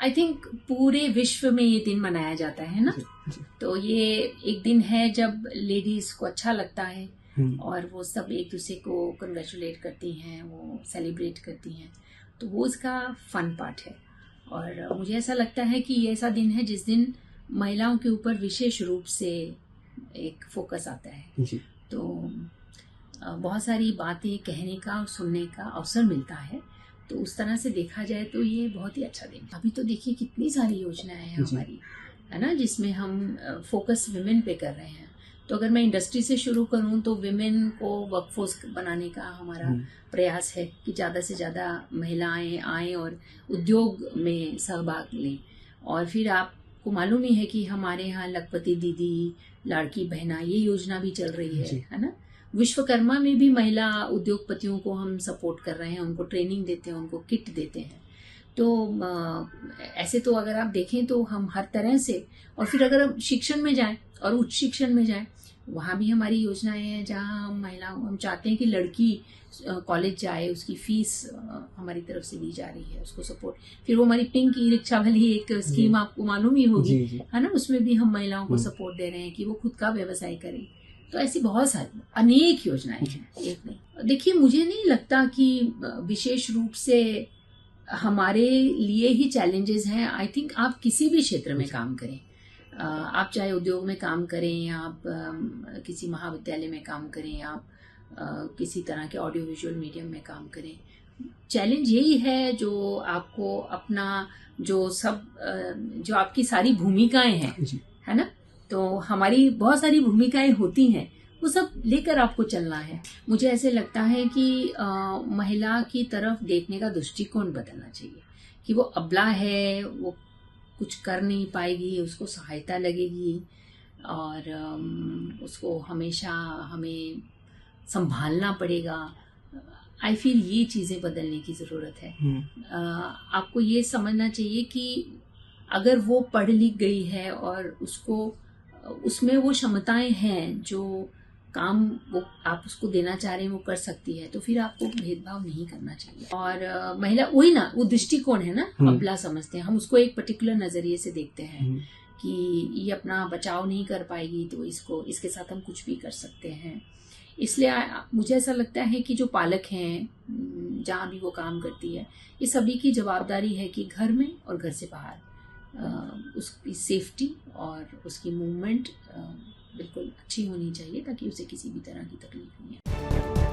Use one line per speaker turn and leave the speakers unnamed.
I think पूरे विश्व में ये दिन मनाया जाता है ना।
जी।
तो ये एक दिन है जब लेडीज को अच्छा लगता है और वो सब एक दूसरे को कंग्रेचुलेट करती हैं, वो सेलिब्रेट करती हैं, तो वो उसका फन पार्ट है। और मुझे ऐसा लगता है कि ये ऐसा दिन है जिस दिन महिलाओं के ऊपर विशेष रूप से एक फोकस आता है।
जी।
तो बहुत सारी बातें कहने का और सुनने का अवसर मिलता है। तो उस तरह से देखा जाए तो ये बहुत ही अच्छा दिन। अभी तो देखिए कितनी सारी योजनाएं हैं हमारी, है ना, जिसमें हम फोकस विमेन पे कर रहे हैं। तो अगर मैं इंडस्ट्री से शुरू करूं तो विमेन को वर्कफोर्स बनाने का हमारा प्रयास है कि ज़्यादा से ज़्यादा महिलाएं आएँ और उद्योग में सहभाग लें। और फिर आपको मालूम ही है कि हमारे यहाँ लखपति दीदी, लाड़की बहना, ये योजना भी चल रही है ना। विश्वकर्मा में भी महिला उद्योगपतियों को हम सपोर्ट कर रहे हैं, उनको ट्रेनिंग देते हैं, उनको किट देते हैं। तो ऐसे तो अगर आप देखें तो हम हर तरह से, और फिर अगर हम शिक्षण में जाएं और उच्च शिक्षण में जाएं, वहाँ भी हमारी योजनाएं हैं जहाँ हम चाहते हैं कि लड़की कॉलेज जाए, उसकी फीस हमारी तरफ से दी जा रही है, उसको सपोर्ट। फिर वो हमारी पिंक ई रिक्शा वाली एक स्कीम आपको मालूम ही होगी, है ना, उसमें भी हम महिलाओं को सपोर्ट दे रहे हैं कि वो खुद का व्यवसाय करें। तो ऐसी बहुत सारी अनेक योजनाएं हैं, एक नहीं। देखिए, मुझे नहीं लगता कि विशेष रूप से हमारे लिए ही चैलेंजेस हैं। आई थिंक आप किसी भी क्षेत्र में काम करें, आप चाहे उद्योग में काम करें, आप किसी महाविद्यालय में काम करें, आप किसी तरह के ऑडियो विजुअल मीडियम में काम करें, चैलेंज यही है जो आपको अपना जो आपकी सारी भूमिकाएं हैं, है ना, तो हमारी बहुत सारी भूमिकाएं होती हैं, वो सब लेकर आपको चलना है। मुझे ऐसे लगता है कि महिला की तरफ देखने का दृष्टिकोण बदलना चाहिए कि वो अबला है, वो कुछ कर नहीं पाएगी, उसको सहायता लगेगी और उसको हमेशा हमें संभालना पड़ेगा। आई फील ये चीज़ें बदलने की ज़रूरत है। आपको ये समझना चाहिए कि अगर वो पढ़ लिख गई है और उसमें वो क्षमताएं हैं, जो काम वो आप उसको देना चाह रहे हैं वो कर सकती है, तो फिर आपको भेदभाव नहीं करना चाहिए। और महिला, वही ना, वो दृष्टिकोण है ना, अबला समझते हैं हम उसको, एक पर्टिकुलर नजरिए से देखते हैं कि ये अपना बचाव नहीं कर पाएगी, तो इसके साथ हम कुछ भी कर सकते हैं। इसलिए मुझे ऐसा लगता है कि जो पालक हैं, जहाँ भी वो काम करती है, ये सभी की जवाबदारी है कि घर में और घर से बाहर उसकी सेफ्टी और उसकी मूवमेंट बिल्कुल अच्छी होनी चाहिए, ताकि उसे किसी भी तरह की तकलीफ नहीं है।